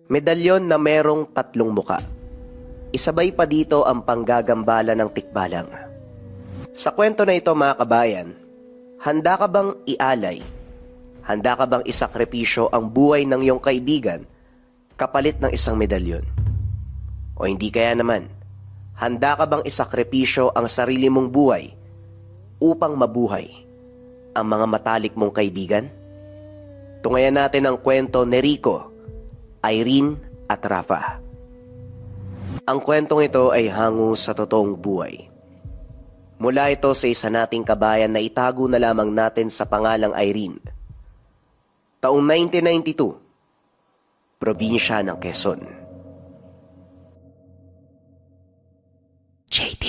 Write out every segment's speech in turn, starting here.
Medalyon na merong tatlong muka. Isabay pa dito ang panggagambala ng tikbalang. Sa kwento na ito mga kabayan, handa ka bang ialay? Handa ka bang isakripisyo ang buhay ng iyong kaibigan kapalit ng isang medalyon? O hindi kaya naman, handa ka bang isakripisyo ang sarili mong buhay upang mabuhay ang mga matalik mong kaibigan? Tungayan natin ang kwento ni Rico, Irene at Rafa. Ang kwentong ito ay hango sa totoong buhay. Mula ito sa isa nating kabayan na itago na lamang natin sa pangalang Irene. Taong 1992, probinsya ng Quezon. JD.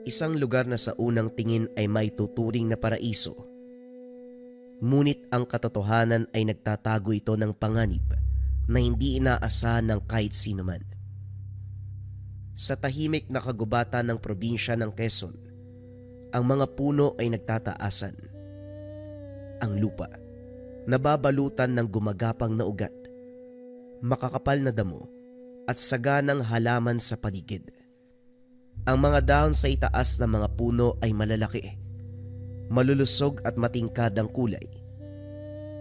Isang lugar na sa unang tingin ay may tuturing na paraiso. Ngunit ang katotohanan ay nagtatago ito ng panganib na hindi inaasahan ng kahit sino man. Sa tahimik na kagubatan ng probinsya ng Quezon, ang mga puno ay nagtataasan. Ang lupa, nababalutan ng gumagapang na ugat, makakapal na damo at saganang halaman sa paligid. Ang mga dahon sa itaas ng mga puno ay malalaki, malulusog at matingkad ang kulay.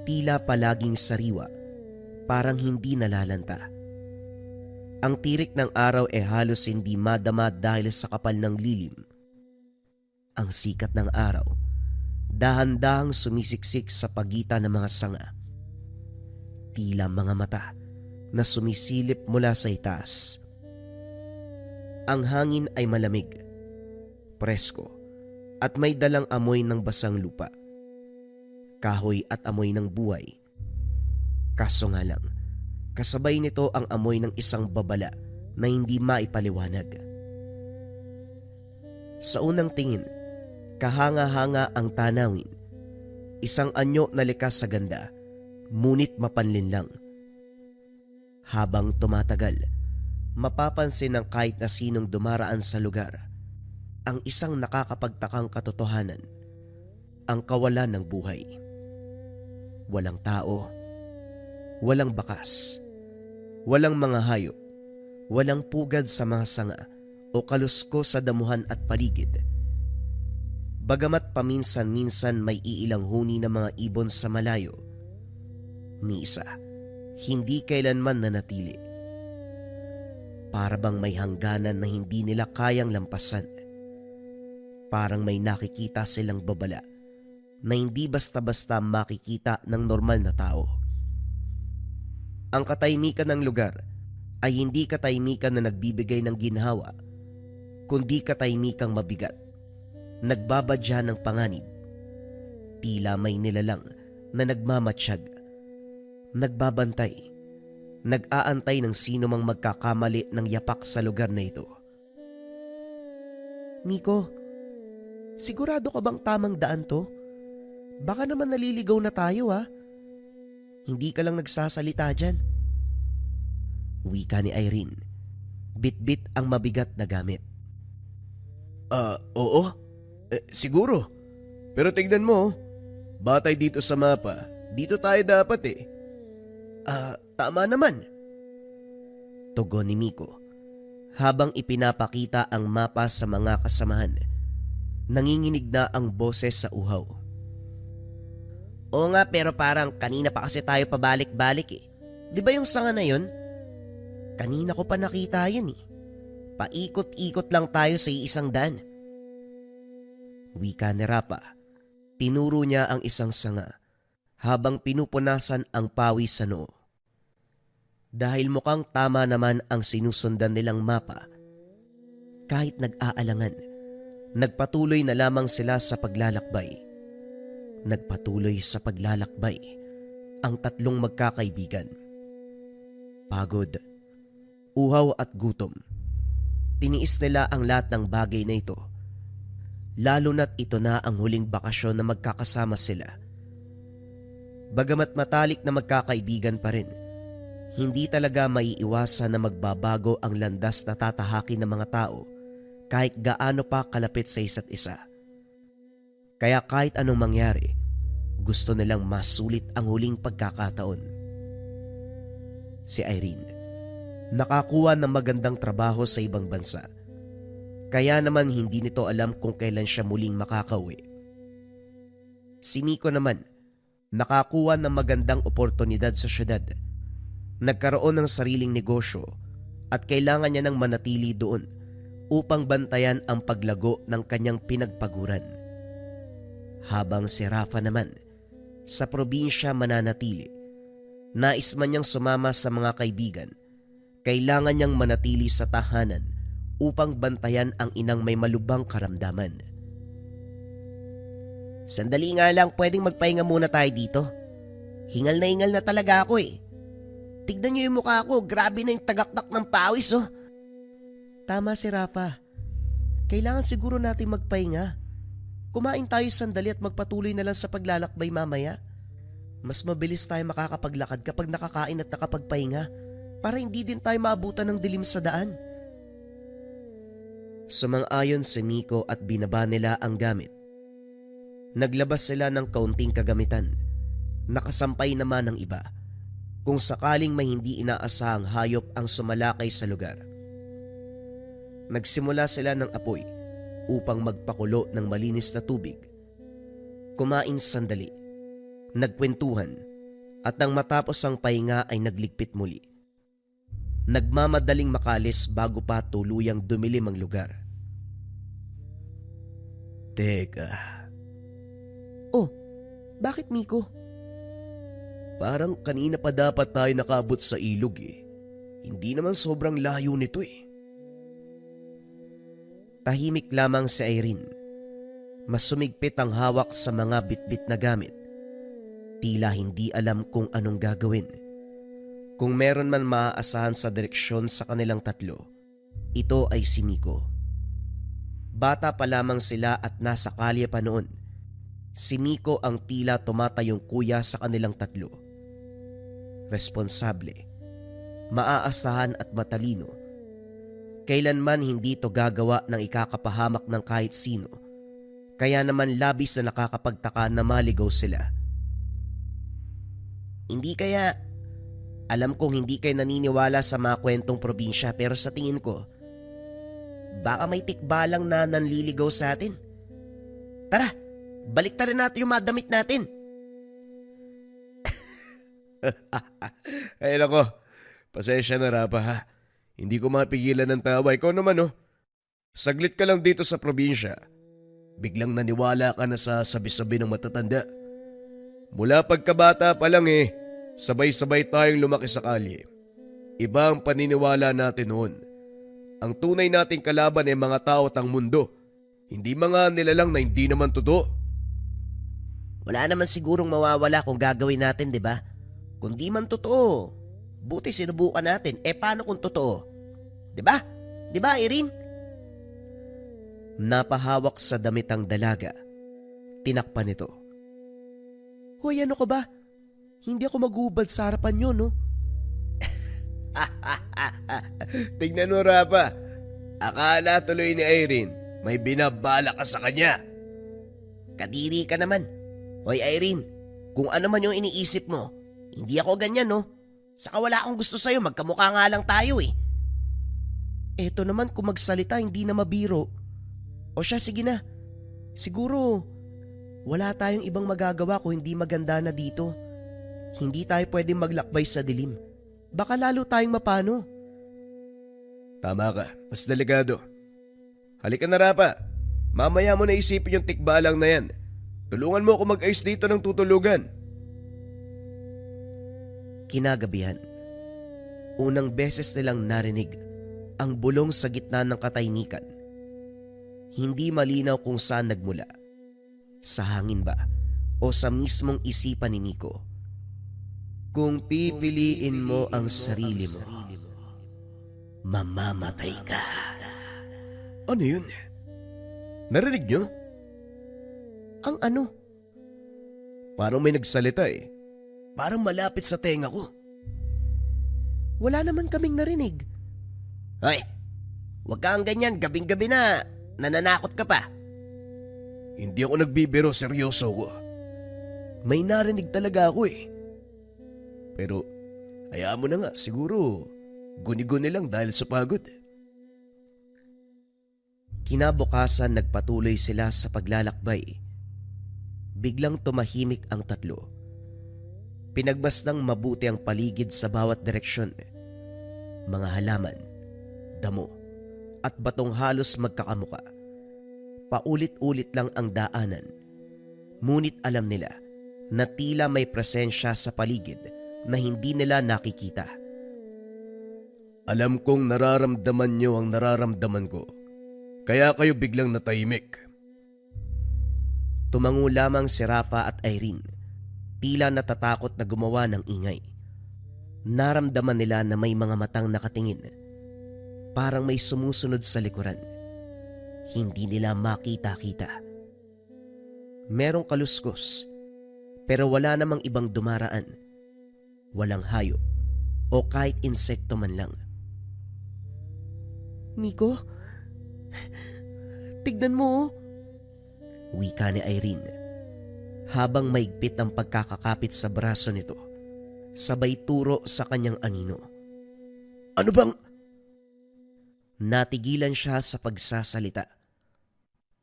Tila palaging sariwa, parang hindi nalalanta. Ang tirik ng araw ay halos hindi madama dahil sa kapal ng lilim. Ang sikat ng araw, dahan-dahang sumisiksik sa pagitan ng mga sanga. Tila mga mata na sumisilip mula sa itaas. Ang hangin ay malamig, presko, at may dalang amoy ng basang lupa, kahoy at amoy ng buhay. Kaso nga lang, kasabay nito ang amoy ng isang babala na hindi maipaliwanag. Sa unang tingin, kahanga-hanga ang tanawin, isang anyo na likas sa ganda, ngunit mapanlin lang. Habang tumatagal, mapapansin ng kahit na sinong dumaraan sa lugar ang isang nakakapagtakang katotohanan, ang kawalan ng buhay. Walang tao, walang bakas, walang mga hayop, walang pugad sa mga sanga o kalusko sa damuhan at paligid. Bagamat paminsan-minsan may iilang huni ng mga ibon sa malayo, ni isa, hindi kailanman nanatili. Para bang may hangganan na hindi nila kayang lampasan. Parang may nakikita silang babala na hindi basta-basta makikita ng normal na tao. Ang katahimikan ng lugar ay hindi katahimikan na nagbibigay ng ginhawa, kundi katahimikang mabigat, nagbabadya ng panganib. Tila may nilalang na nagmamatsyag, nagbabantay, nag-aantay ng sino mang magkakamali ng yapak sa lugar na ito. Miko, sigurado ka bang tamang daan to? Baka naman naliligaw na tayo ha? Hindi ka lang nagsasalita dyan. Wika ni Irene, bit-bit ang mabigat na gamit. Oo. Siguro. Pero tignan mo, batay dito sa mapa, dito tayo dapat eh. Tama naman. Tugon ni Miko habang ipinapakita ang mapa sa mga kasamahan. Nanginginig na ang boses sa uhaw. Oo nga, pero parang kanina pa kasi tayo pabalik-balik eh. Di ba yung sanga na yun? Kanina ko pa nakita yun eh. Paikot-ikot lang tayo sa iisang daan. Wika ni Rafa. Tinuro niya ang isang sanga habang pinupunasan ang pawis sa noo. Dahil mukhang tama naman ang sinusundan nilang mapa, kahit nag-aalangan, nagpatuloy na lamang sila sa paglalakbay. Nagpatuloy sa paglalakbay ang tatlong magkakaibigan. Pagod, uhaw at gutom. Tiniis nila ang lahat ng bagay na ito, lalo na't ito na ang huling bakasyon na magkakasama sila. Bagamat matalik na magkakaibigan pa rin, hindi talaga maiiwasan na magbabago ang landas na tatahakin ng mga tao kahit gaano pa kalapit sa isa't isa. Kaya kahit anong mangyari, gusto nilang masulit ang huling pagkakataon. Si Irene, nakakuha ng magandang trabaho sa ibang bansa. Kaya naman hindi nito alam kung kailan siya muling makakauwi. Si Miko naman, nakakuha ng magandang oportunidad sa syudad. Nagkaroon ng sariling negosyo at kailangan niya ng manatili doon upang bantayan ang paglago ng kanyang pinagpaguran. Habang si Rafa naman, sa probinsya mananatili, nais man niyang sumama sa mga kaibigan, kailangan niyang manatili sa tahanan upang bantayan ang inang may malubhang karamdaman. Sandali nga lang, pwedeng magpahinga muna tayo dito. Hingal na talaga ako eh. Tignan niyo yung mukha ko, grabe na yung tagaktak ng pawis oh. Tama si Rafa. Kailangan siguro natin magpahinga. Kumain tayo sandali at magpatuloy na lang sa paglalakbay mamaya. Mas mabilis tayo makakapaglakad kapag nakakain at nakapagpahinga para hindi din tayo maabutan ng dilim sa daan. Sumang-ayon si Miko at binaba nila ang gamit. Naglabas sila ng kaunting kagamitan. Nakasampay naman ng iba kung sakaling may hindi inaasahang hayop ang sumalakay sa lugar. Nagsimula sila ng apoy upang magpakulo ng malinis na tubig. Kumain sandali, nagkwentuhan, at nang matapos ang pahinga ay nagligpit muli. Nagmamadaling makalis bago pa tuluyang dumilim ang lugar. Teka. Oh, bakit Miko? Parang kanina pa dapat tayo nakaabot sa ilog eh. Hindi naman sobrang layo nito eh. Tahimik lamang si Irene. Mas sumigpit ang hawak sa mga bitbit na gamit. Tila hindi alam kung anong gagawin. Kung meron man maaasahan sa direksyon sa kanilang tatlo, ito ay si Miko. Bata pa lamang sila at nasa kalye pa noon. Si Miko ang tila tumatayong kuya sa kanilang tatlo. Responsable, maaasahan at matalino. Kailanman hindi ito gagawa ng ikakapahamak ng kahit sino. Kaya naman labis na nakakapagtaka na maligaw sila. Hindi kaya... Alam kong hindi kayo naniniwala sa mga kwentong probinsya pero sa tingin ko, baka may tikbalang na nanliligaw sa atin. Tara, baliktarin natin yung mga damit natin. Ay nako, pasensya na Rafa ha. Hindi ko mapigilan ng tawa. Ikaw naman oh. Saglit ka lang dito sa probinsya. Biglang naniwala ka na sa sabi-sabi ng matatanda. Mula pagkabata pa lang sabay-sabay tayong lumaki sa kalye. Iba ang paniniwala natin noon. Ang tunay nating kalaban ay mga tao at ang mundo. Hindi mga nilalang na hindi naman totoo. Wala naman sigurong mawawala kung gagawin natin, di ba? Kung di man totoo, buti sinubukan natin. Paano kung totoo? Di ba? Di ba, Irene? Napahawak sa damit ang dalaga. Tinakpan ito. Hoy, ano ka ba? Hindi ako magubad sa harapan nyo, no? Tignan mo Rafa, akala tuloy ni Irene may binabala ka sa kanya. Kadiri ka naman. Hoy Irene, kung ano man yung iniisip mo, hindi ako ganyan, no? Saka wala akong gusto sa'yo, magkamukha nga lang tayo eh. Eto naman kung magsalita hindi na mabiro. O siya, sige na. Siguro, wala tayong ibang magagawa kung hindi maganda na dito. Hindi tayo pwedeng maglakbay sa dilim. Baka lalo tayong mapano. Tama ka, mas delikado. Halika na Rafa, mamaya mo na isipin yung tikbalang na yan. Tulungan mo ako mag-ayos dito ng tutulugan. Kinagabihan, unang beses nilang narinig ang bulong sa gitna ng katahimikan. Hindi malinaw kung saan nagmula. Sa hangin ba o sa mismong isipan ni Miko? Kung pipiliin mo ang sarili mo, mamamatay ka. Ano yun? Narinig nyo? Ang ano? Parang may nagsalita eh. Parang malapit sa tenga ko. Wala naman kaming narinig. Ay, Huwag kang ganyan, gabing-gabi na. Nananakot ka pa. Hindi ako nagbibiro, seryoso ko. May narinig talaga ako eh. Pero hayaan mo na nga, siguro guni-guni lang dahil sa pagod. Kinabukasan nagpatuloy sila sa paglalakbay. Biglang tumahimik ang tatlo. Pinagmasdang mabuti ang paligid sa bawat direksyon. Mga halaman, damo, at batong halos magkakamuka. Paulit-ulit lang ang daanan. Ngunit alam nila na tila may presensya sa paligid na hindi nila nakikita. Alam kong nararamdaman nyo ang nararamdaman ko. Kaya kayo biglang natahimik. Tumango lamang si Rafa at Irene, tila natatakot na gumawa ng ingay. Naramdaman nila na may mga matang nakatingin. Parang may sumusunod sa likuran. Hindi nila makita-kita. Merong kaluskos, pero wala namang ibang dumaraan. Walang hayop o kahit insekto man lang. Miko, tignan mo. Wika ni Irene habang maigpit ang pagkakakapit sa braso nito, sabay turo sa kanyang anino. Ano bang? Natigilan siya sa pagsasalita.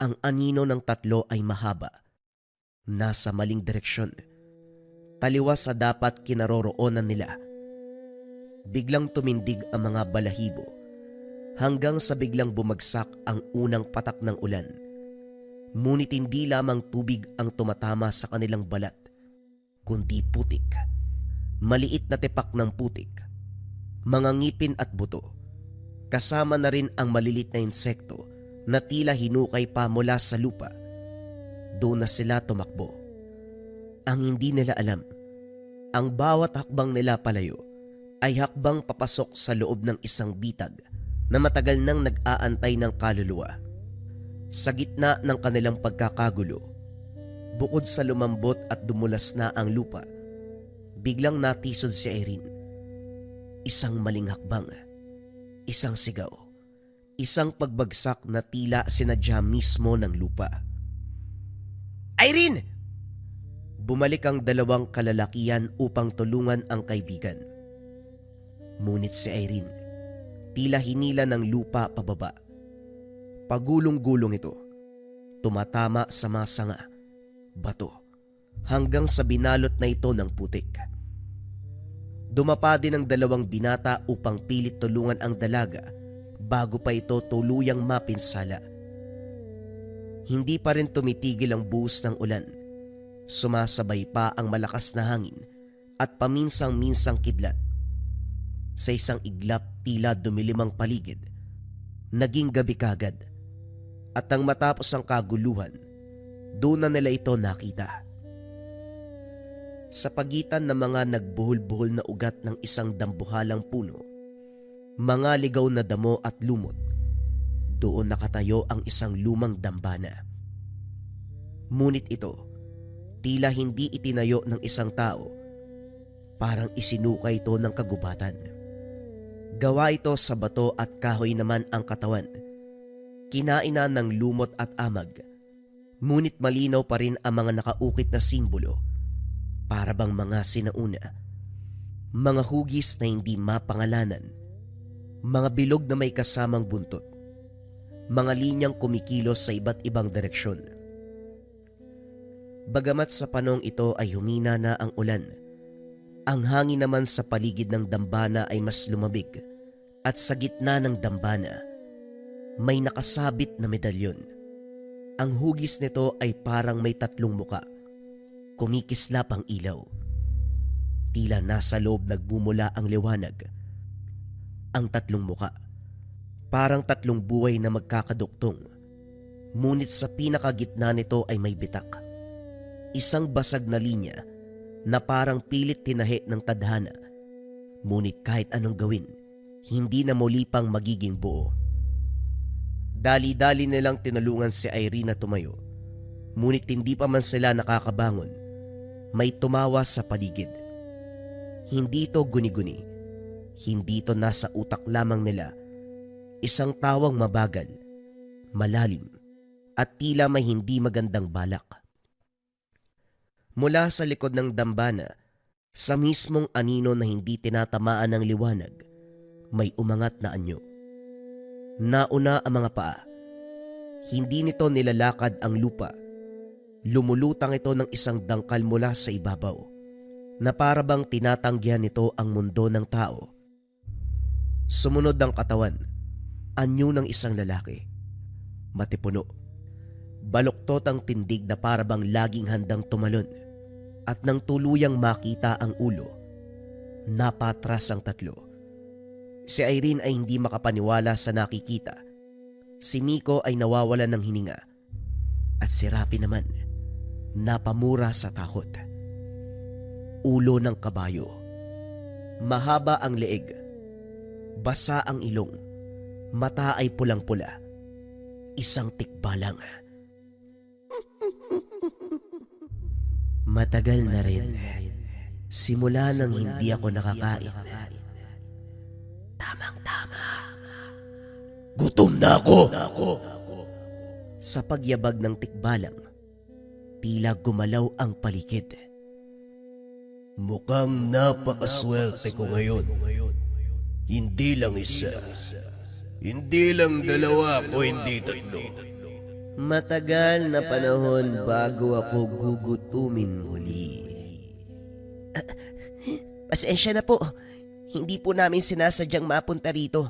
Ang anino ng tatlo ay mahaba. Nasa maling direksyon. Taliwas sa dapat kinaroroonan nila. Biglang tumindig ang mga balahibo hanggang sa biglang bumagsak ang unang patak ng ulan. Ngunit hindi lamang tubig ang tumatama sa kanilang balat, kundi putik. Maliit na tipak ng putik, mga ngipin at buto. Kasama na rin ang malilit na insekto na tila hinukay pa mula sa lupa. Doon na sila tumakbo. Ang hindi nila alam, ang bawat hakbang nila palayo ay hakbang papasok sa loob ng isang bitag na matagal nang nag-aantay ng kaluluwa. Sa gitna ng kanilang pagkakagulo, bukod sa lumambot at dumulas na ang lupa, biglang natisod si Irene. Isang maling hakbang, isang sigaw, isang pagbagsak na tila sinadya mismo ng lupa. Irene! Bumalik ang dalawang kalalakian upang tulungan ang kaibigan. Ngunit si Irene, tila hinila ng lupa pababa. Pagulong-gulong ito, tumatama sa mga sanga, bato, hanggang sa binalot na ito ng putik. Dumapa din ang dalawang binata upang pilit tulungan ang dalaga bago pa ito tuluyang mapinsala. Hindi pa rin tumitigil ang buhos ng ulan. Sumasabay pa ang malakas na hangin at paminsang-minsang kidlat. Sa isang iglap tila dumilim ang paligid. Naging gabi kagad. At nang matapos ang kaguluhan, doon na nila ito nakita. Sa pagitan ng mga nagbuhol-buhol na ugat ng isang dambuhalang puno, mga ligaw na damo at lumot, doon nakatayo ang isang lumang dambana. Ngunit ito, tila hindi itinayo ng isang tao, parang isinuka ito ng kagubatan. Gawa ito sa bato at kahoy naman ang katawan. Kinaina ng lumot at amag, ngunit malinaw pa rin ang mga nakaukit na simbolo, para bang mga sinauna. Mga hugis na hindi mapangalanan, mga bilog na may kasamang buntot, mga linyang kumikilos sa iba't ibang direksyon. Bagamat sa panahong ito ay humina na ang ulan, ang hangin naman sa paligid ng dambana ay mas lumabig at sa gitna ng dambana, may nakasabit na medalyon. Ang hugis nito ay parang may tatlong muka. Kumikislap ang ilaw. Tila nasa loob nagbumula ang liwanag. Ang tatlong muka, parang tatlong buhay na magkakaduktong. Ngunit sa pinakagitna nito ay may bitak. Isang basag na linya na parang pilit tinahi ng tadhana. Ngunit kahit anong gawin, hindi na muli pang magiging buo. Dali-dali nilang tinulungan si Irene na tumayo. Ngunit hindi pa man sila nakakabangon, may tumawa sa paligid. Hindi ito guni-guni. Hindi ito nasa utak lamang nila. Isang tawang mabagal, malalim, at tila may hindi magandang balak. Mula sa likod ng dambana, sa mismong anino na hindi tinatamaan ng liwanag, may umangat na anyo. Nauna ang mga paa. Hindi nito nilalakad ang lupa. Lumulutang ito ng isang dangkal mula sa ibabaw, na para bang tinatanggihan nito ang mundo ng tao. Sumunod ang katawan, anyo ng isang lalaki. Matipuno. Baluktot ang tindig na para bang laging handang tumalon, at nang tuluyang makita ang ulo, napatras ang tatlo. Si Irene ay hindi makapaniwala sa nakikita. Si Miko ay nawawalan ng hininga. At si Rafi naman, napamura sa takot. Ulo ng kabayo. Mahaba ang leeg. Basa ang ilong. Mata ay pulang-pula. Isang tikbalang. Matagal na rin. Simula nang hindi ako nakakain. Tamang-tama. Gutom na ako! Sa pagyabag ng tikbalang, tila gumalaw ang paligid. Mukhang napakaswerte ko ngayon. Hindi lang isa. Hindi lang dalawa o hindi tatlo. Matagal na panahon bago ako gugutumin muli. Pasensya na po. Hindi po namin sinasadyang mapunta rito.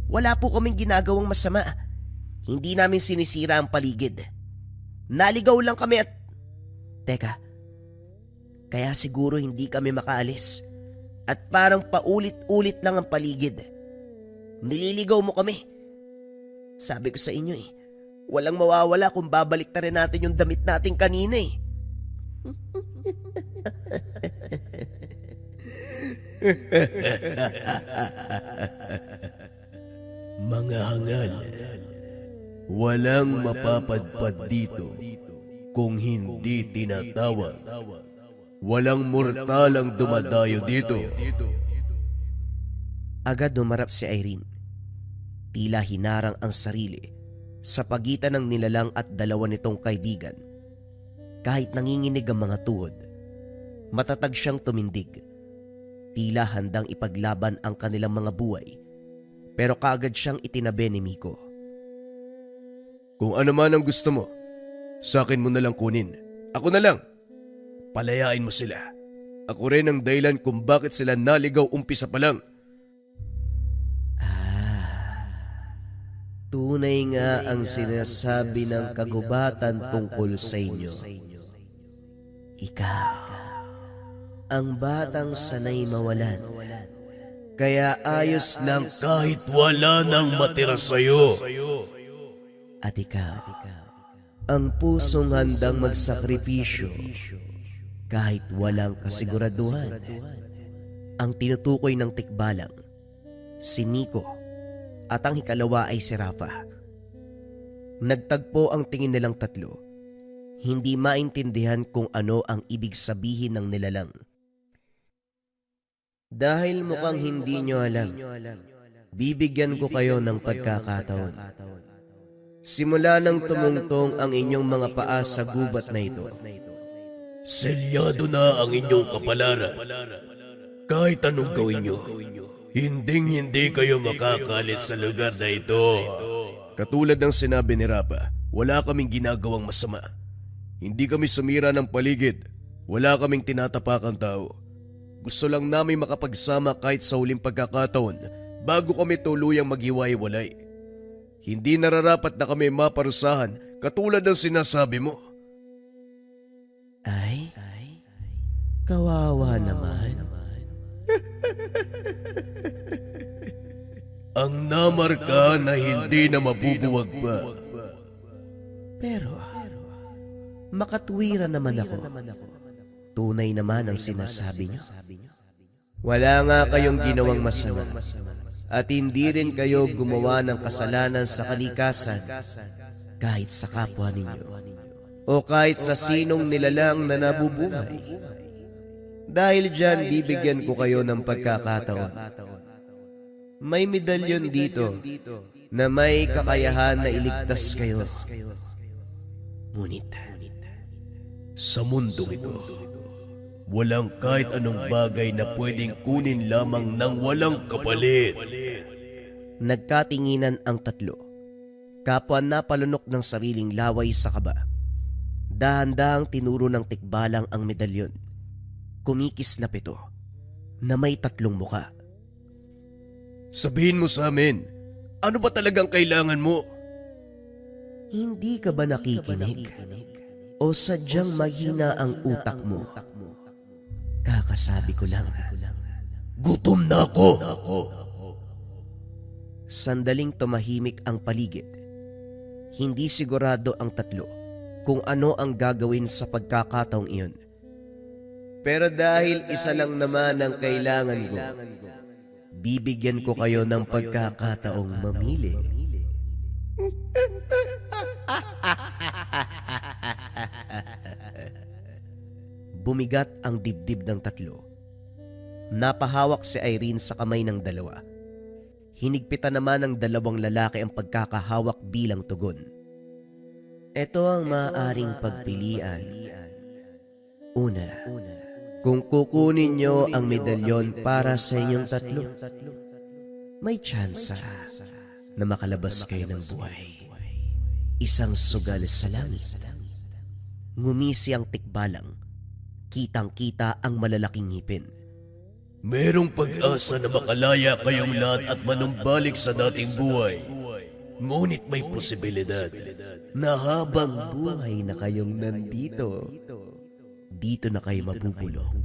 Wala po kaming ginagawang masama. Hindi namin sinisira ang paligid. Naligaw lang kami at... Teka, kaya siguro hindi kami makaalis. At parang paulit-ulit lang ang paligid. Nililigaw mo kami. Sabi ko sa inyo walang mawawala kung babalik na rin natin yung damit natin kanina Mga hangal, walang mapapadpad dito kung hindi tinatawag. Walang mortal ang dumadayo dito. Agad dumarap si Irene. Tila hinarang ang sarili sa pagitan ng nilalang at dalawa nitong kaibigan. Kahit nanginginig ang mga tuhod, matatag siyang tumindig. Tila handang ipaglaban ang kanilang mga buhay. Pero kaagad siyang itinabi ni Miko. Kung ano man ang gusto mo, sa akin mo na lang kunin. Ako na lang. Palayain mo sila. Ako rin ang dahilan kung bakit sila naligaw umpisa pa lang. Tunay nga ang sinasabi ng kagubatan tungkol sa inyo. Ikaw, ang batang sanay mawalan. Kaya ayos lang kahit wala nang matira sa'yo. At ikaw, ang pusong handang magsakripisyo kahit walang kasiguraduhan. Ang tinutukoy ng tikbalang, si Miko, at ang ikalawa ay si Rafa. Nagtagpo ang tingin nilang tatlo. Hindi maintindihan kung ano ang ibig sabihin ng nilalang. Dahil mukhang hindi nyo alam, bibigyan ko kayo ng pagkakataon. Simula nang tumungtong ang inyong mga paa sa gubat na ito, selyado na ang inyong kapalaran. Kahit anong gawin nyo, hindi kayo makakalis sa lugar na ito. Katulad ng sinabi ni Rapa, wala kaming ginagawang masama. Hindi kami sumira ng paligid. Wala kaming tinatapakang tao. Gusto lang namin makapagsama kahit sa huling pagkakataon bago kami tuluyang maghiwa-hiwalay. Hindi nararapat na kami maparusahan katulad ng sinasabi mo. Ay, kawawa naman. Ang namarka na hindi na mabubuwag pa. Pero, makatwira naman ako. Tunay naman ang sinasabi niyo. Wala nga kayong ginawang masama. At hindi rin kayo gumawa ng kasalanan sa kalikasan kahit sa kapwa ninyo. O kahit sa sinong nilalang na nabubuhay. Dahil dyan, bibigyan ko kayo ng pagkakataon. May medalyon dito na may kakayahan na iligtas kayo. Ngunit, Sa mundong ito, walang kahit anong bagay na pwedeng kunin lamang ng walang kapalit. nagkatinginan ang tatlo. Kapwa napalunok ng sariling laway sa kaba. Dahan-dahang tinuro ng tikbalang ang medalyon. Kumikislap ito na may 3 muka. Sabihin mo sa amin, ano ba talagang kailangan mo? Hindi ka ba nakikinig? O sadyang mahina ang utak mo? Kakasabi ko lang. Gutom na ako! Sandaling tumahimik ang paligid. Hindi sigurado ang tatlo kung ano ang gagawin sa pagkakataong iyon. Pero dahil isa lang naman ang kailangan ko, bibigyan ko kayo ng pagkakataong mamili. Bumigat ang dibdib ng tatlo. Napahawak si Irene sa kamay ng dalawa. Hinigpitan naman ng 2 lalaki ang pagkakahawak bilang tugon. Ito ang maaaring pagpilian. Una, kung kukunin nyo ang medalyon para sa inyong tatlo, may tsansa na makalabas kayo ng buhay. Isang sugal sa langit. Ngumisi ang tikbalang. Kitang-kita ang malalaking ngipin. Merong pag-asa na makalaya kayong lahat at manumbalik sa dating buhay. Ngunit may posibilidad Na habang buhay na kayong nandito, dito na kayo mabubulok.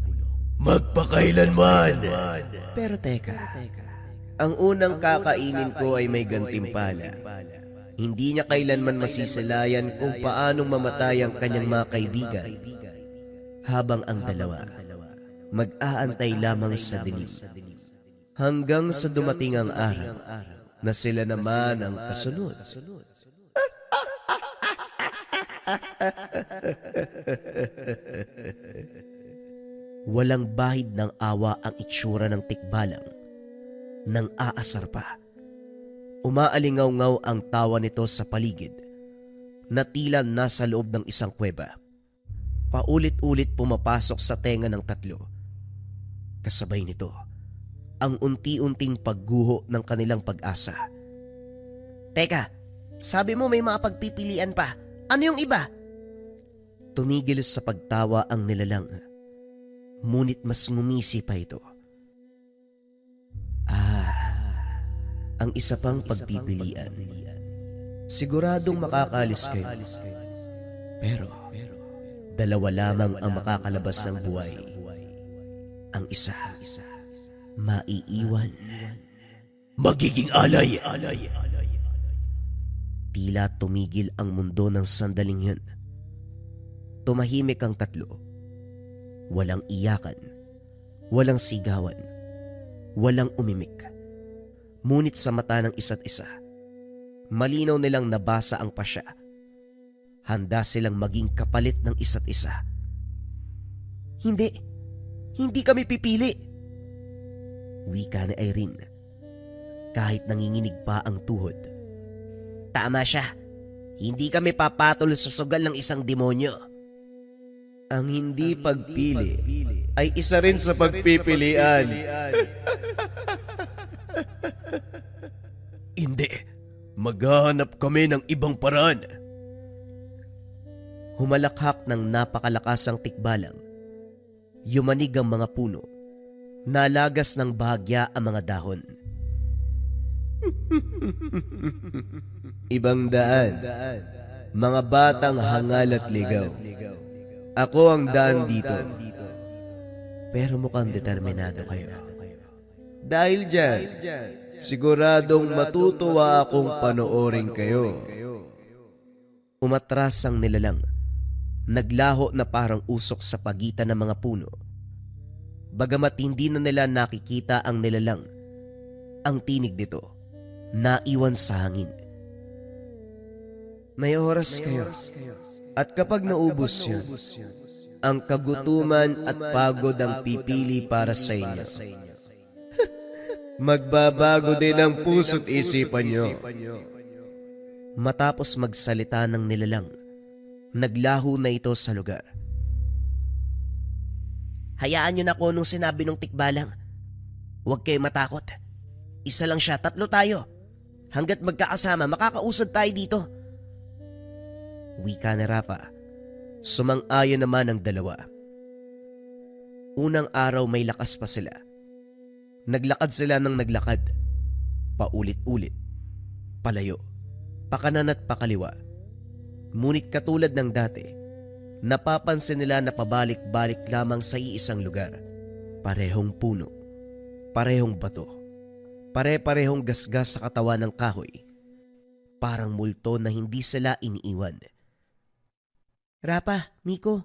magpakailanman. Pero teka, ang unang kakainin ko ay may gantimpala. Hindi niya kailanman masisilayan kung paanong mamatay ang kanyang mga kaibigan, habang ang dalawa mag-aantay lamang sa dilim. Hanggang sa dumating ang araw na sila naman ang kasunod. Walang bahid ng awa ang itsura ng tikbalang. Nang aasar pa, umaalingaw-ngaw ang tawa nito sa paligid na tila nasa loob ng isang kuweba. Paulit-ulit pumapasok sa tenga ng tatlo. Kasabay nito, ang unti-unting pagguho ng kanilang pag-asa. Teka, sabi mo may mga pagpipilian pa. Ano yung iba? Tumigil sa pagtawa ang nilalang. Ngunit mas ngumisi pa ito. Ang isa pang pagpipilian. Siguradong makakalis kayo. Pero 2 lamang ang makakalabas ng buhay. Ang isa, maiiwan. Magiging alay. Tila tumigil ang mundo ng sandaling yun. Tumahimik ang tatlo. Walang iyakan, walang sigawan, walang umimik. Ngunit sa mata ng isa't isa, malinaw nilang nabasa ang pasya. Handa silang maging kapalit ng isa't isa. Hindi kami pipili. Wika ni Irene, kahit nanginginig pa ang tuhod. Tama siya. Hindi kami papatol sa sugal ng isang demonyo. Ang hindi pagpili ay isa rin sa pagpipilian. Hindi. Maghahanap kami ng ibang paraan. Humalakhak ng napakalakasang tikbalang. Yumanig ang mga puno. Nalagas ng bahagya ang mga dahon. Ibang daan, mga batang hangal at ligaw. Ako ang daan dito. Pero mukhang determinado kayo. Dahil dyan, siguradong matutuwa akong panoorin kayo. Umatras ang nilalang. Naglaho na parang usok sa pagitan ng mga puno. Bagamat hindi na nila nakikita ang nilalang, ang tinig nito naiwan sa hangin. May oras kayo. At kapag naubos yun, ang kagutuman at pagod ang pipili para sa inyo. Magbabago din ang puso't isipan nyo. Matapos magsalita ng nilalang, naglaho na ito sa lugar. Hayaan nyo na ko nung sinabi nung tikbalang. Huwag kayo matakot. Isa lang siya, 3 tayo. Hanggat magkakasama, makakausad tayo dito. Wika ni Rafa. Sumang-ayon naman ang dalawa. Unang araw may lakas pa sila. Naglakad sila ng naglakad. Paulit-ulit. Palayo. Pakanan at pakaliwa. Ngunit katulad ng dati, napapansin nila na pabalik-balik lamang sa iisang lugar. Parehong puno. Parehong bato. Pare-parehong gasgas sa katawan ng kahoy. Parang multo na hindi sila iniiwan. Rapa, Miko,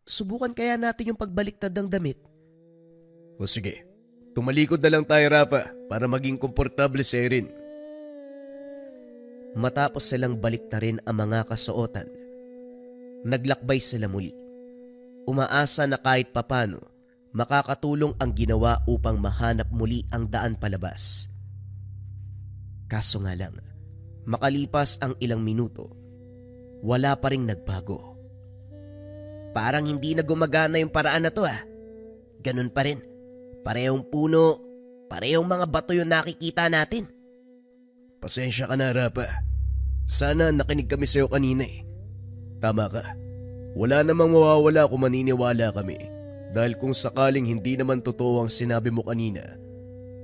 subukan kaya natin yung pagbaliktad ng damit? O sige, tumalikod na lang tayo, Rafa, para maging komportable si Erin. Matapos silang baliktarin ang mga kasuotan, naglakbay sila muli. Umaasa na kahit papano, makakatulong ang ginawa upang mahanap muli ang daan palabas. Kaso nga lang, makalipas ang ilang minuto, wala pa ring nagbago. Parang hindi na gumagana yung paraan na to Ganun pa rin. Parehong puno, parehong mga bato yung nakikita natin. Pasensya ka na, Rafa. Sana nakinig kami sa'yo kanina Tama ka. Wala namang mawawala kung maniniwala kami. Dahil kung sakaling hindi naman totoo ang sinabi mo kanina,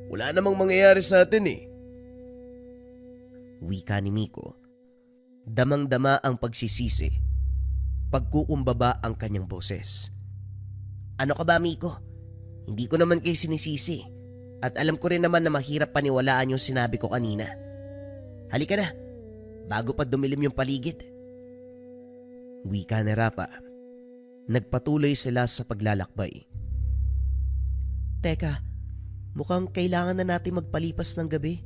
wala namang mangyayari sa atin Wika ni Miko. Damang-dama ang pagsisisi. Pagkukumbaba ang kanyang boses. Ano ka ba, Miko? Hindi ko naman kayo sinisisi. At alam ko rin naman na mahirap paniwalaan yung sinabi ko kanina. Halika na, bago pa dumilim yung paligid. Wika ni Rafa. Nagpatuloy sila sa paglalakbay. Teka, mukhang kailangan na natin magpalipas ng gabi.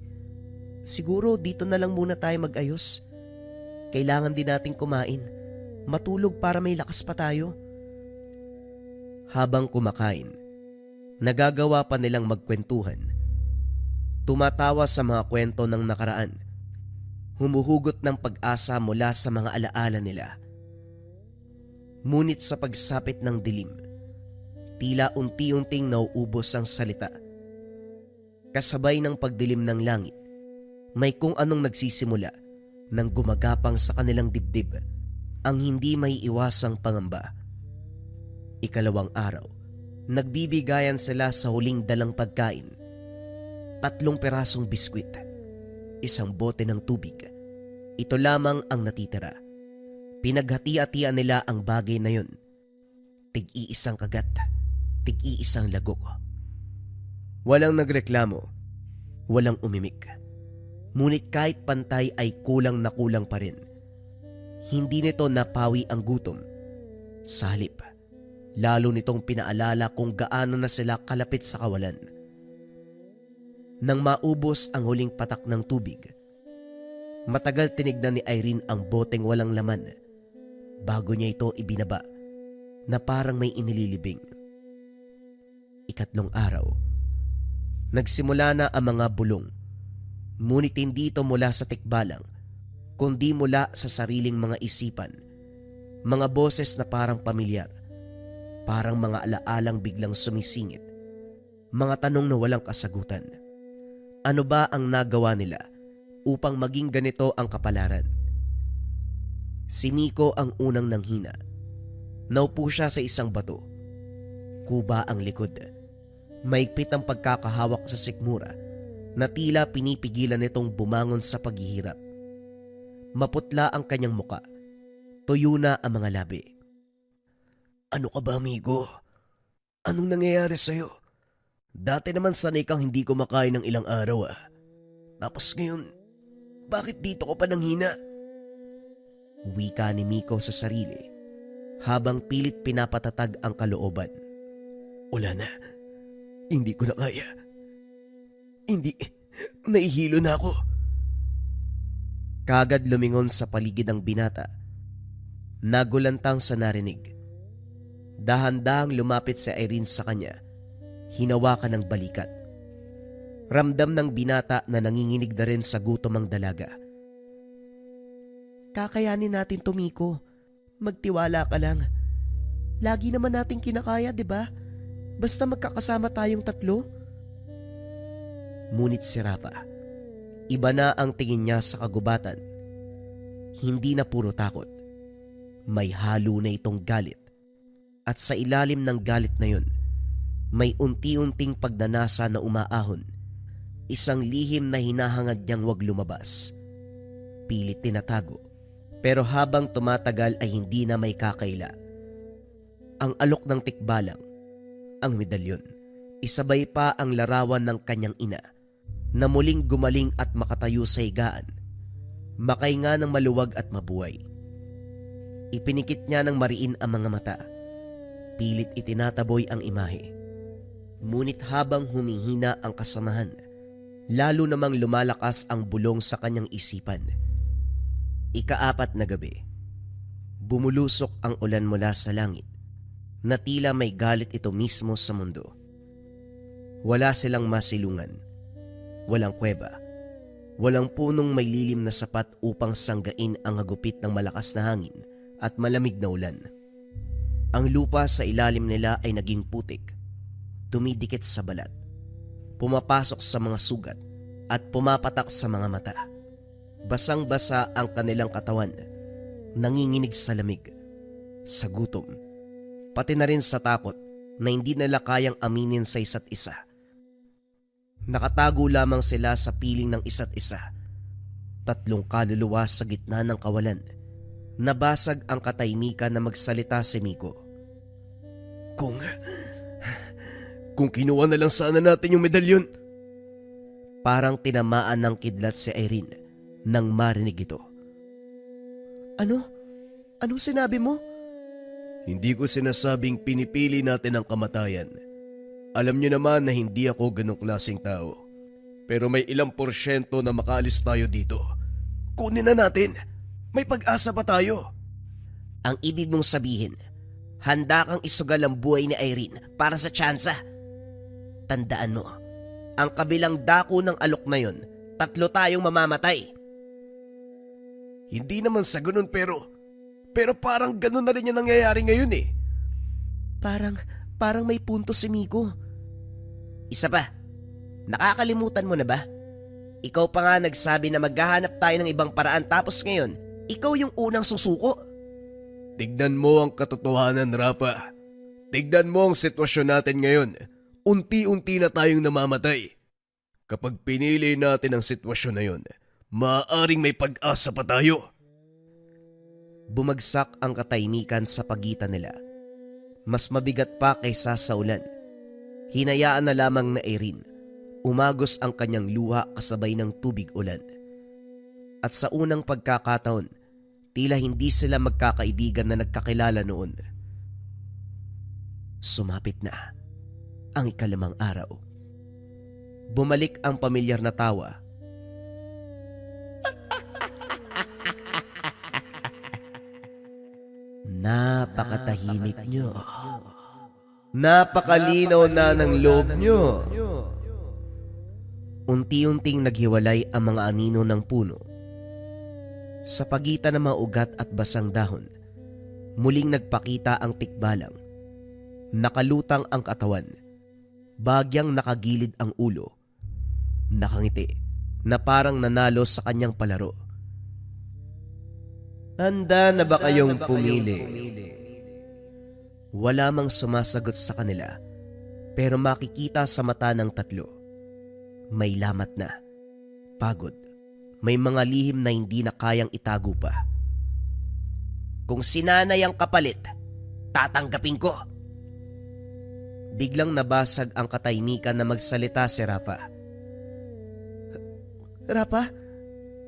Siguro dito na lang muna tayo mag-ayos. Kailangan din nating kumain. Matulog para may lakas pa tayo. Habang kumakain, nagagawa pa nilang magkwentuhan. Tumatawa sa mga kwento ng nakaraan. Humuhugot ng pag-asa mula sa mga alaala nila. Ngunit sa pagsapit ng dilim, tila unti-unting nauubos ang salita. Kasabay ng pagdilim ng langit, may kung anong nagsisimula nang gumagapang sa kanilang dibdib ang hindi may iwasang pangamba. Ikalawang araw, nagbibigayan sila sa huling dalang pagkain. 3 perasong biskwit, 1 bote ng tubig. Ito lamang ang natitira. Pinaghati-hatian nila ang bagay na yun. Tig-iisang kagat, tig-iisang lagok. Walang nagreklamo, walang umimik. Ngunit kahit pantay ay kulang na kulang pa rin. Hindi nito napawi ang gutom. Sa halip, lalo nitong pinaalala kung gaano na sila kalapit sa kawalan. Nang maubos ang huling patak ng tubig, matagal tinignan ni Irene ang boteng walang laman bago niya ito ibinaba na parang may inililibing. Ikatlong araw, nagsimula na ang mga bulong. Ngunit hindi ito mula sa tikbalang, kundi mula sa sariling mga isipan. Mga boses na parang pamilyar, parang mga alaalang biglang sumisingit. Mga tanong na walang kasagutan. Ano ba ang nagawa nila upang maging ganito ang kapalaran? Si Miko ang unang nanghina. Naupo siya sa isang bato. Kuba ang likod. Maigpit ang pagkakahawak sa sikmura na tila pinipigilan nitong bumangon sa paghihirap. Maputla ang kanyang muka. Tuyo na ang mga labi. Ano ka ba, amigo? Anong nangyayari sa'yo? Dati naman sanay kang hindi kumakain ng ilang araw Tapos ngayon, bakit dito ko pa nanghina? Wika ni Miko sa sarili habang pilit pinapatatag ang kalooban. Wala na. Hindi ko na kaya. Hindi. Nahihilo na ako. Kagad lumingon sa paligid ang binata. Nagulantang sa narinig. Dahan-dahang lumapit si Irene sa kanya. Hinawakan ng balikat. Ramdam ng binata na nanginginig na rin sa gutom ang dalaga. Kakayanin natin to, Miko. Magtiwala ka lang. Lagi naman natin kinakaya, di ba? Basta magkakasama tayong tatlo. Ngunit si Rafa, iba na ang tingin niya sa kagubatan. Hindi na puro takot. May halo na itong galit. At sa ilalim ng galit na yun, may unti-unting pagnanasa na umaahon. Isang lihim na hinahangad niyang wag lumabas. Pilit tinatago. Pero habang tumatagal ay hindi na may kakaila. Ang alok ng tikbalang, ang medalyon, isabay pa ang larawan ng kanyang ina na muling gumaling at makatayo sa higaan. Makahinga ng maluwag at mabuhay. Ipinikit niya ng mariin ang mga mata. Pilit itinataboy ang imahe. Ngunit habang humihina ang kasamahan, lalo namang lumalakas ang bulong sa kanyang isipan. Ika-4 na gabi. Bumulusok ang ulan mula sa langit na tila may galit ito mismo sa mundo. Wala silang masilungan. Walang kuweba. Walang punong may lilim na sapat upang sanggain ang hagupit ng malakas na hangin at malamig na ulan. Ang lupa sa ilalim nila ay naging putik, dumidikit sa balat, pumapasok sa mga sugat at pumapatak sa mga mata. Basang-basa ang kanilang katawan, nanginginig sa lamig, sa gutom, pati na rin sa takot na hindi nila kayang aminin sa isa't isa. Nakatago lamang sila sa piling ng isa't isa. 3 kaluluwa sa gitna ng kawalan. Nabasag ang katahimikan na magsalita si Miko. Kung kinuha na lang sana natin yung medalyon. Parang tinamaan ng kidlat si Irene nang marinig ito. Ano? Anong sinabi mo? Hindi ko sinasabing pinipili natin ang kamatayan. Alam niyo naman na hindi ako ganong klaseng tao. Pero may ilang porsyento na makaalis tayo dito. Kunin na natin. May pag-asa pa tayo. Ang ibig mong sabihin, handa kang isugal ang buhay ni Irene para sa tsansa. Tandaan mo, ang kabilang dako ng alok na yon, 3 tayong mamamatay. Hindi naman sa ganun pero parang ganun na rin yung nangyayari ngayon eh. Parang may punto si Miko. Isa pa, nakakalimutan mo na ba? Ikaw pa nga nagsabi na maghahanap tayo ng ibang paraan tapos ngayon, ikaw yung unang susuko. Tignan mo ang katotohanan, Rafa. Tignan mo ang sitwasyon natin ngayon. Unti-unti na tayong namamatay. Kapag pinili natin ang sitwasyon na yun, maaaring may pag-asa pa tayo. Bumagsak ang katahimikan sa pagitan nila. Mas mabigat pa kaysa sa ulan. Hinayaan na lamang na Irene. Umagos ang kanyang luha kasabay ng tubig ulan. At sa unang pagkakataon, tila hindi sila magkakaibigan na nagkakilala noon. Sumapit na ang 5 araw. Bumalik ang pamilyar na tawa. Napakatahimik nyo. Napakalinaw na ng loob nyo. Unti-unting naghiwalay ang mga anino ng puno. Sa pagitan ng mga ugat at basang dahon, muling nagpakita ang tikbalang. Nakalutang ang katawan. Bagyang nakagilid ang ulo. Nakangiti na parang nanalo sa kanyang palaro. Handa na ba kayong pumili? Wala mang sumasagot sa kanila, pero makikita sa mata ng 3. May lamat na, pagod, may mga lihim na hindi na kayang itago pa. Kung sinanay ang kapalit, tatanggapin ko. Biglang nabasag ang katahimikan na magsalita si Rafa. Rafa,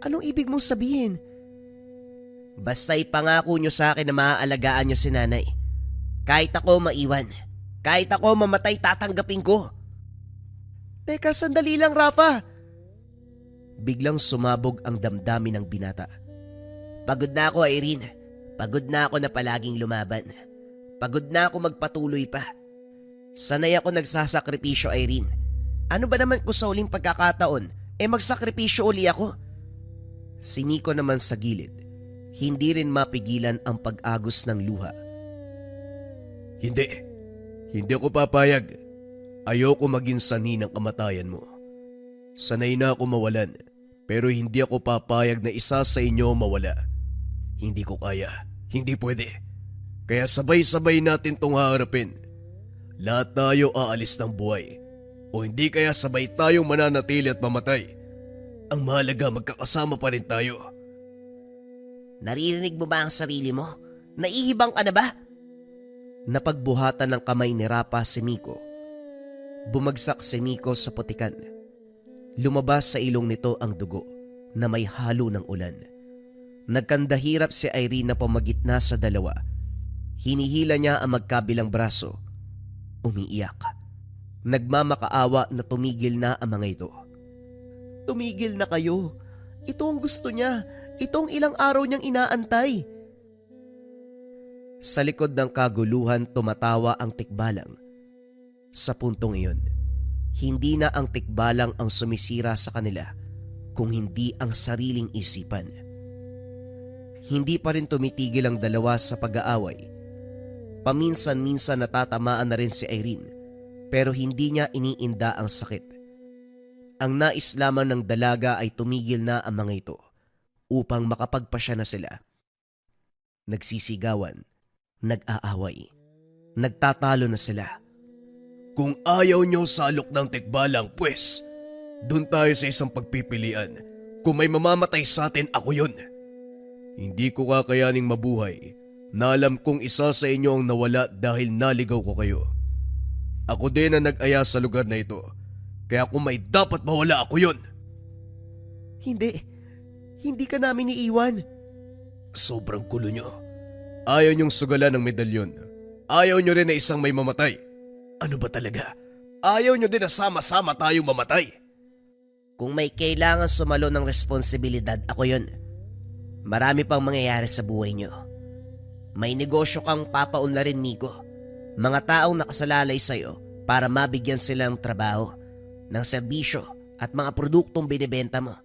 anong ibig mong sabihin? Basta ipangako nyo sa akin na maaalagaan nyo si nanay. Kahit ako maiwan, kahit ako mamatay, tatanggapin ko. Teka, sandali lang, Rafa. Biglang sumabog ang damdamin ng binata. Pagod na ako, Irene. Pagod na ako na palaging lumaban. Pagod na ako magpatuloy pa. Sanay ako nagsasakripisyo, Irene. Ano ba naman kung sa uling pagkakataon, magsakripisyo uli ako? Si Miko naman sa gilid, hindi rin mapigilan ang pag-agos ng luha. Hindi ako papayag. Ayoko maging sanhi ng kamatayan mo. Sanay na ako mawalan, pero hindi ako papayag na isa sa inyo mawala. Hindi ko kaya, hindi pwede. Kaya sabay-sabay natin tong haharapin. Lahat tayo aalis ng buhay. O hindi kaya sabay tayong mananatili at mamatay. Ang mahalaga magkakasama pa rin tayo. Naririnig mo ba ang sarili mo? Naihibang ka na ba? Napagbuhatan ng kamay ni Rapa si Miko. Bumagsak si Miko sa putikan. Lumabas sa ilong nito ang dugo na may halo ng ulan. Nagkandahirap si Irene na pumagitna sa dalawa. Hinihila niya ang magkabilang braso. Umiiyak. Nagmamakaawa na tumigil na ang mga ito. Tumigil na kayo. Ito ang gusto niya. Ito ang ilang araw niyang inaantay. Sa likod ng kaguluhan tumatawa ang tikbalang. Sa puntong iyon, hindi na ang tikbalang ang sumisira sa kanila, kung hindi ang sariling isipan. Hindi pa rin tumitigil ang dalawa sa pag-aaway. Paminsan-minsan natatamaan na rin si Irene, pero hindi niya iniinda ang sakit. Ang nais lamang ng dalaga ay tumigil na ang mga ito upang makapagpasya na sila. Nagsisigawan, nag-aaway, nagtatalo na sila. Kung ayaw nyo salok ng tikbalang, pues, dun tayo sa isang pagpipilian. Kung may mamamatay sa atin, ako yun. Hindi ko kakayaning mabuhay na alam kong isa sa inyo ang nawala dahil naligaw ko kayo. Ako din ang nag-aya sa lugar na ito. Kaya kung may dapat mawala, ako yun. Hindi ka namin iiwan. Sobrang kulo nyo. Ayaw nyong sugalan ng medalyon. Ayaw nyo rin na isang may mamatay. Ano ba talaga? Ayaw nyo din na sama-sama tayong mamatay. Kung may kailangan sumalo ng responsibilidad, ako yun. Marami pang mangyayari sa buhay nyo. May negosyo kang papaunlarin, Miko. Mga taong nakasalalay sa'yo para mabigyan sila ng trabaho, ng serbisyo at mga produktong binibenta mo.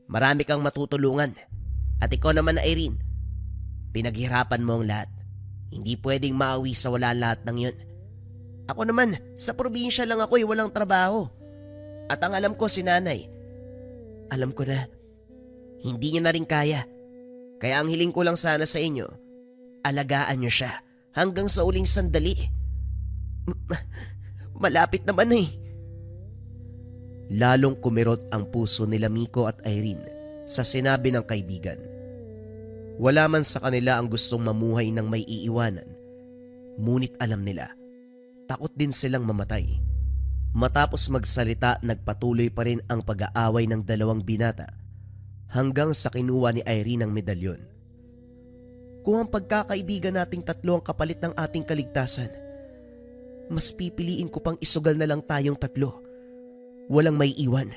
Marami kang matutulungan. At ikaw naman, Irene, pinaghirapan mo ang lahat. Hindi pwedeng maawi sa wala lahat ng yun. Ako naman, sa probinsya lang ako walang trabaho. At ang alam ko si nanay. Alam ko na, hindi niya na rin kaya. Kaya ang hiling ko lang sana sa inyo, alagaan niyo siya hanggang sa uling sandali. Malapit naman eh. Lalong kumirot ang puso nila Miko at Irene sa sinabi ng kaibigan. Wala man sa kanila ang gustong mamuhay ng may iiwanan. Ngunit alam nila, takot din silang mamatay. Matapos magsalita, nagpatuloy pa rin ang pag-aaway ng dalawang binata hanggang sa kinuha ni Irene ang medalyon. Kung ang pagkakaibigan nating tatlo ang kapalit ng ating kaligtasan, mas pipiliin ko pang isugal na lang tayong tatlo. Walang may iwan.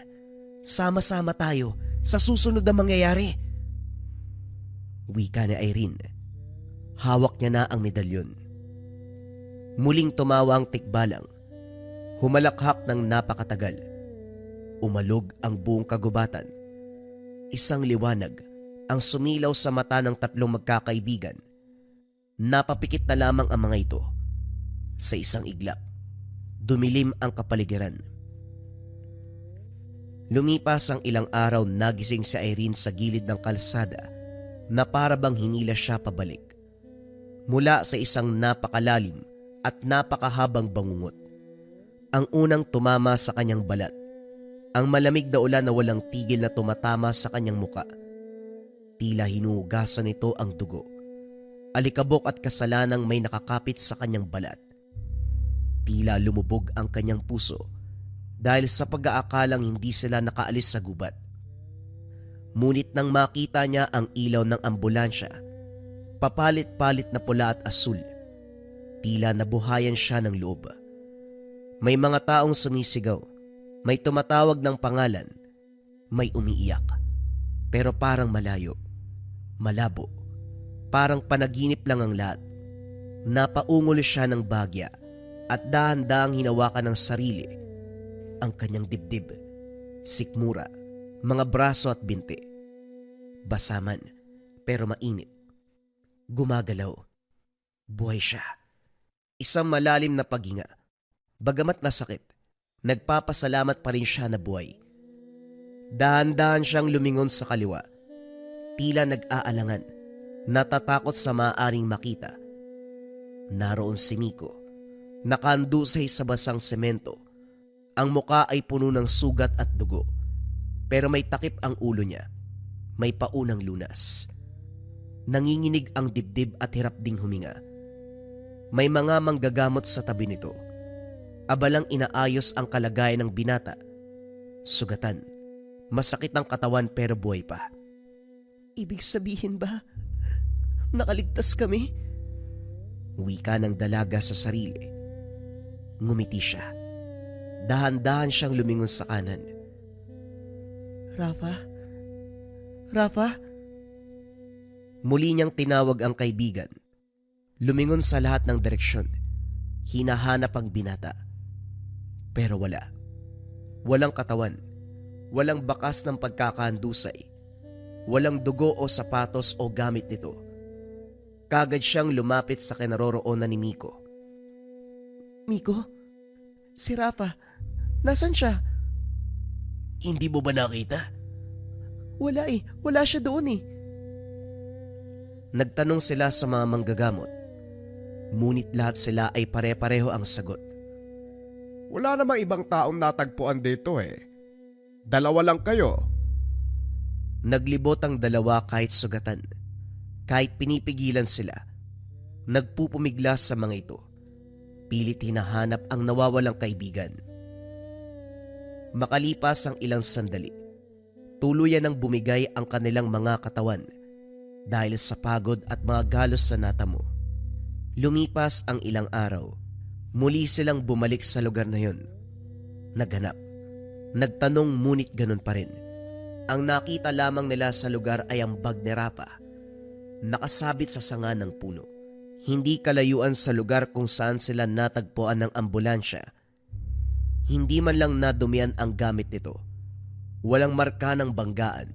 Sama-sama tayo sa susunod na mangyayari. Wika ni Irene. Hawak niya na ang medalyon. Muling tumawa ang tikbalang. Humalakhak ng napakatagal. Umalog ang buong kagubatan. Isang liwanag ang sumilaw sa mata ng tatlong magkakaibigan. Napapikit na lamang ang mga ito. Sa isang iglap, dumilim ang kapaligiran. Lumipas ang ilang araw, nagising si Irene sa gilid ng kalsada na para bang hinila siya pabalik. Mula sa isang napakalalim at napakahabang bangungot. Ang unang tumama sa kanyang balat. Ang malamig na ulan na walang tigil na tumatama sa kanyang muka. Tila hinuhugasan nito ang dugo. Alikabok at kasalanang may nakakapit sa kanyang balat. Tila lumubog ang kanyang puso dahil sa pag-aakalang hindi sila nakaalis sa gubat. Ngunit nang makita niya ang ilaw ng ambulansya, papalit-palit na pula at asul, tila nabuhayan siya ng loob. May mga taong sumisigaw, may tumatawag ng pangalan, may umiiyak. Pero parang malayo, malabo, parang panaginip lang ang lahat. Napaungol siya ng bagya at dahan-dahang hinawakan ng sarili. ang kanyang dibdib, sikmura, mga braso at binti. Basa man, pero mainit. Gumagalaw. Buhay siya. Isang malalim na paghinga. Bagamat masakit, nagpapasalamat pa rin siya na buhay. Dahan-dahan siyang lumingon sa kaliwa. Tila nag-aalangan, natatakot sa maaaring makita. Naroon si Miko, nakandusay sa basang semento. Ang muka ay puno ng sugat at dugo, pero may takip ang ulo niya. May paunang lunas. Nanginginig ang dibdib at hirap ding huminga. May mga manggagamot sa tabi nito. Abalang inaayos ang kalagayan ng binata. Sugatan, masakit ang katawan pero buhay pa. Ibig sabihin ba, nakaligtas kami? Wika ng dalaga sa sarili. Ngumiti siya. Dahan-dahan siyang lumingon sa kanan. Rafa? Rafa? Muli niyang tinawag ang kaibigan. Lumingon sa lahat ng direksyon. Hinahanap ang binata. Pero wala. Walang katawan. Walang bakas ng pagkakahandusay. Walang dugo o sapatos o gamit nito. Kagad siyang lumapit sa kinaroroonan ni Miko. Miko? Si Rafa? Nasaan siya? Hindi mo ba nakita? Wala eh. Wala siya doon eh. Nagtanong sila sa mga manggagamot. Ngunit lahat sila ay pare-pareho ang sagot. Wala namang ibang taong natagpuan dito eh. Dalawa lang kayo. Naglibot ang dalawa kahit sugatan. Kahit pinipigilan sila. Nagpupumiglas sa mga ito. Pilit hinahanap ang nawawalang kaibigan. Makalipas ang ilang sandali, tuluyan ng bumigay ang kanilang mga katawan dahil sa pagod at mga galos sa natamo. Lumipas ang ilang araw, muli silang bumalik sa lugar na yon. Naghanap, nagtanong ngunit ganun pa rin. Ang nakita lamang nila sa lugar ay ang bag ni Rafa, nakasabit sa sanga ng puno. Hindi kalayuan sa lugar kung saan sila natagpuan ng ambulansya. Hindi man lang nadumian ang gamit nito. Walang marka ng banggaan,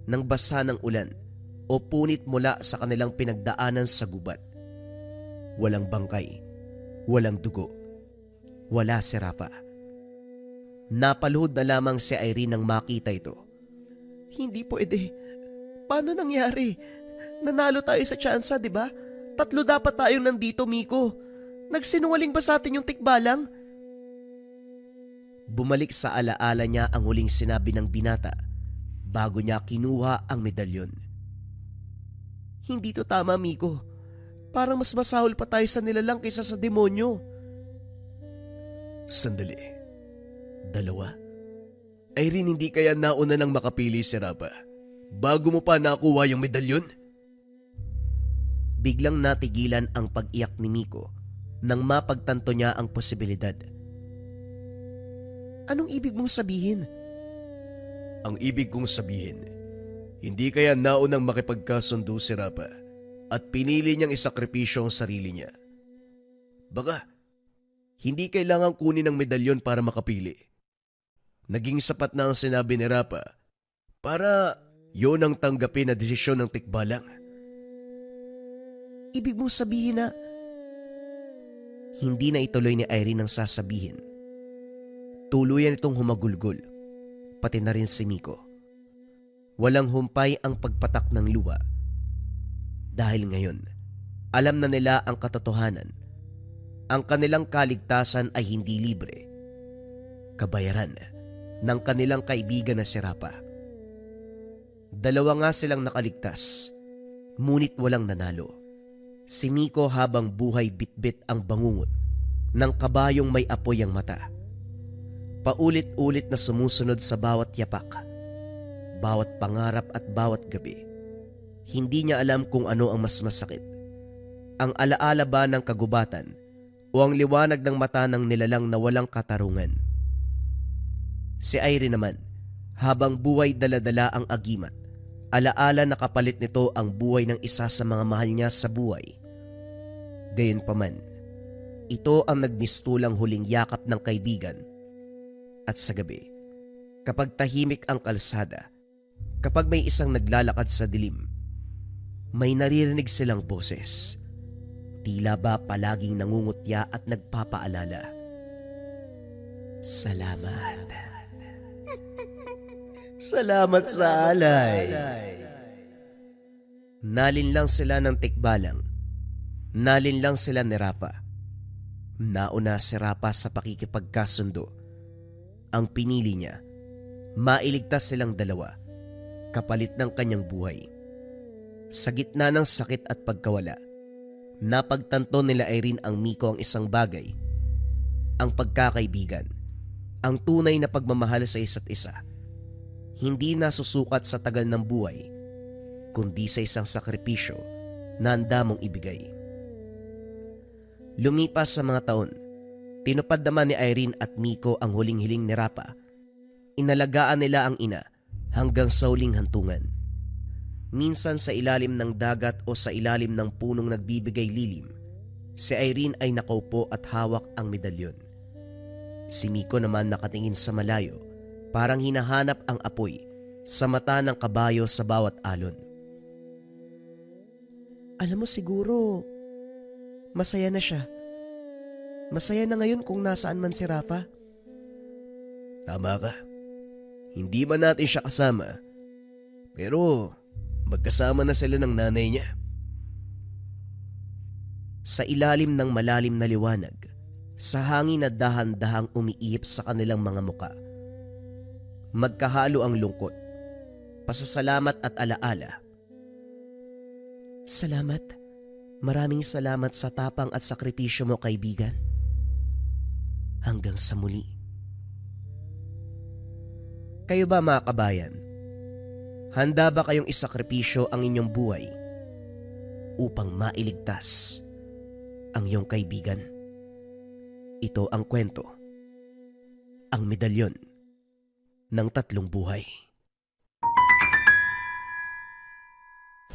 ng basa ng ulan, o punit mula sa kanilang pinagdaanan sa gubat. Walang bangkay, walang dugo, wala si Rafa. Napaluhod na lamang si Irene nang makita ito. Hindi pwede. Paano nangyari? Nanalo tayo sa tsansa, di ba? 3 dapat tayong nandito, Miko. Nagsinungaling ba sa atin yung tikbalang? Bumalik sa alaala niya ang huling sinabi ng binata bago niya kinuha ang medalyon. Hindi to tama, Miko. Parang mas masahol pa tayo sa nilalang kaysa sa demonyo. Sandali. 2? Irene, hindi kaya nauna nang makapili si Rafa bago mo pa nakuha yung medalyon? Biglang natigilan ang pag-iyak ni Miko nang mapagtanto niya ang posibilidad. Anong ibig mong sabihin? Ang ibig kong sabihin, hindi kaya naunang makipagkasundo si Rafa at pinili niyang isakripisyo ang sarili niya. Baka, hindi kailangan kunin ang medalyon para makapili. Naging sapat na ang sinabi ni Rafa para yon ang tanggapin na desisyon ng tikbalang. Ibig mong sabihin na... Hindi na ituloy ni Irene ang sasabihin. Tuluyan itong humagulgol, pati na rin si Miko. Walang humpay ang pagpatak ng luha. Dahil ngayon, alam na nila ang katotohanan. Ang kanilang kaligtasan ay hindi libre. Kabayaran ng kanilang kaibigan na si Rafa. 2 nga silang nakaligtas, ngunit walang nanalo. Si Miko habang buhay bitbit ang bangungot ng kabayong may apoy ang mata. Paulit-ulit na sumusunod sa bawat yapak, bawat pangarap at bawat gabi. Hindi niya alam kung ano ang mas masakit. Ang alaala ba ng kagubatan o ang liwanag ng mata ng nilalang na walang katarungan? Si Irene naman, habang buhay dala-dala ang agimat, alaala na kapalit nito ang buhay ng isa sa mga mahal niya sa buhay. Gayunpaman, ito ang nagmistulang huling yakap ng kaibigan. At sa gabi, kapag tahimik ang kalsada, kapag may isang naglalakad sa dilim, may naririnig silang boses. Tila ba palaging nangungutya at nagpapaalala. Salamat. Salamat sa alay. Nalinlang sila ng tikbalang. Nalinlang sila ni Rafa. Nauna si Rafa sa pakikipagkasundo. Ang pinili niya, mailigtas silang dalawa, kapalit ng kanyang buhay. Sa gitna ng sakit at pagkawala, napagtanto nila Irene ang Miko ang isang bagay, ang pagkakaibigan, ang tunay na pagmamahal sa isa't isa. Hindi nasusukat sa tagal ng buhay, kundi sa isang sakripisyo na handa mong ibigay. Lumipas sa mga taon, tinupad naman ni Irene at Miko ang huling hiling ni Rafa. Inalagaan nila ang ina hanggang sa huling hantungan. Minsan sa ilalim ng dagat o sa ilalim ng punong nagbibigay lilim, si Irene ay nakaupo at hawak ang medalyon. Si Miko naman nakatingin sa malayo, parang hinahanap ang apoy sa mata ng kabayo sa bawat alon. Alam mo siguro, masaya na siya. Masaya na ngayon kung nasaan man si Rafa. Tama ka. Hindi man natin siya kasama, pero magkasama na sila ng nanay niya. Sa ilalim ng malalim na liwanag, sa hangin na dahan-dahang umiihip sa kanilang mga muka, magkahalo ang lungkot, pasasalamat at alaala. Salamat. Maraming salamat sa tapang at sakripisyo mo, kaibigan. Hanggang sa muli. Kayo ba mga kabayan? Handa ba kayong isakripisyo ang inyong buhay upang mailigtas ang iyong kaibigan? Ito ang kwento, ang medalyon ng tatlong buhay.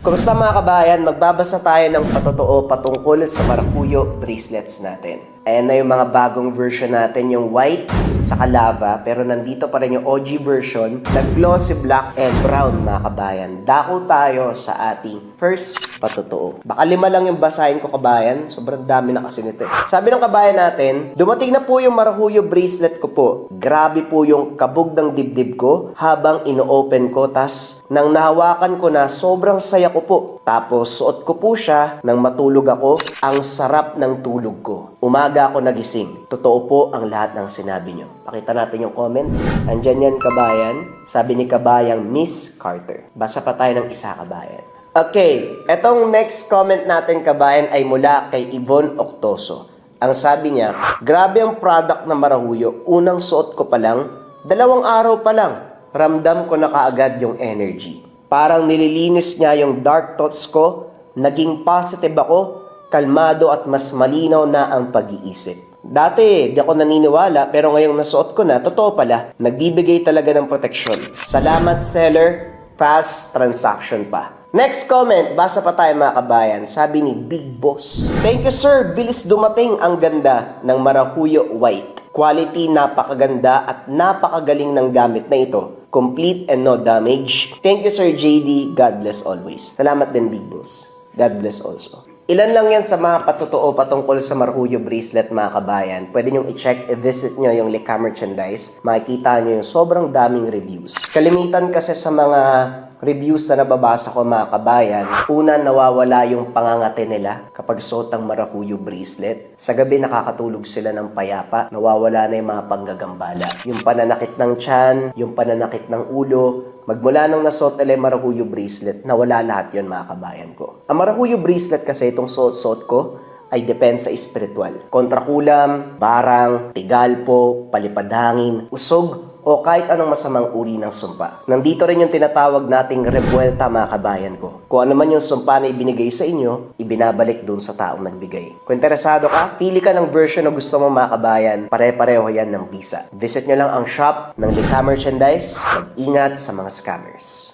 Kumusta mga kabayan? Magbabasa tayo ng patotoo patungkol sa marakuyo bracelets natin. Ayan na yung mga bagong version natin, yung white saka lava, pero nandito pa rin yung OG version na glossy black and brown mga kabayan. Dako tayo sa ating first patotoo. Baka 5 lang yung basahin ko kabayan, sobrang dami na kasi nito. Sabi ng kabayan natin, dumating na po yung marakuyo bracelet ko po. Grabe po yung kabog ng dibdib ko habang ino-open ko, tas nang nahawakan ko na sobrang saya ko po. Tapos suot ko po siya nang matulog ako, ang sarap ng tulog ko. Umaga ako nagising. Totoo po ang lahat ng sinabi nyo. Pakita natin yung comment. Andyan yan kabayan. Sabi ni kabayang Miss Carter. Basa pa tayo ng isa kabayan. Okay, etong next comment natin kabayan ay mula kay Yvonne Octoso. Ang sabi niya, grabe ang product na marahuyo. Unang suot ko pa lang, 2 araw pa lang, ramdam ko na kaagad yung energy. Parang nililinis niya yung dark thoughts ko, naging positive ako, kalmado at mas malinaw na ang pag-iisip. Dati, di ako naniniwala pero ngayong nasuot ko na, totoo pala, nagbibigay talaga ng proteksyon. Salamat seller, fast transaction pa. Next comment, basa pa tayo mga kabayan, sabi ni Big Boss. Thank you sir, bilis dumating, ang ganda ng marahuyo white. Quality napakaganda at napakagaling ng gamit na ito. Complete and no damage. Thank you Sir JD, God bless always. Salamat din Big Boss. God bless also. Ilan lang yan sa mga patotoo patungkol sa marahuyo bracelet mga kabayan. Pwede nyong i-check, i-visit nyo yung Lika Merchandise. Makikita nyo yung sobrang daming reviews. Kalimitan kasi sa mga reviews na nababasa ko mga kabayan, una nawawala yung pangangati nila kapag suot ang marahuyo bracelet. Sa gabi nakakatulog sila ng payapa, nawawala na yung mga panggagambala. Yung pananakit ng tiyan, yung pananakit ng ulo, magmula nang nasuot nila yung marahuyo bracelet, nawala lahat yun mga kabayan ko. Ang marahuyo bracelet kasi itong suot-suot ko ay depende sa espiritual. Kontrakulam, barang, tigalpo, palipadhangin, usog, o kahit anong masamang uri ng sumpa. Nandito rin yung tinatawag nating rebuelta mga kabayan ko. Kung ano man yung sumpa na ibinigay sa inyo, ibinabalik dun sa taong nagbigay. Kung interesado ka, pili ka ng version na gusto mo mga kabayan, pare-pareho yan ng bisa. Visit nyo lang ang shop ng Lika Merchandise. Mag-ingat sa mga scammers.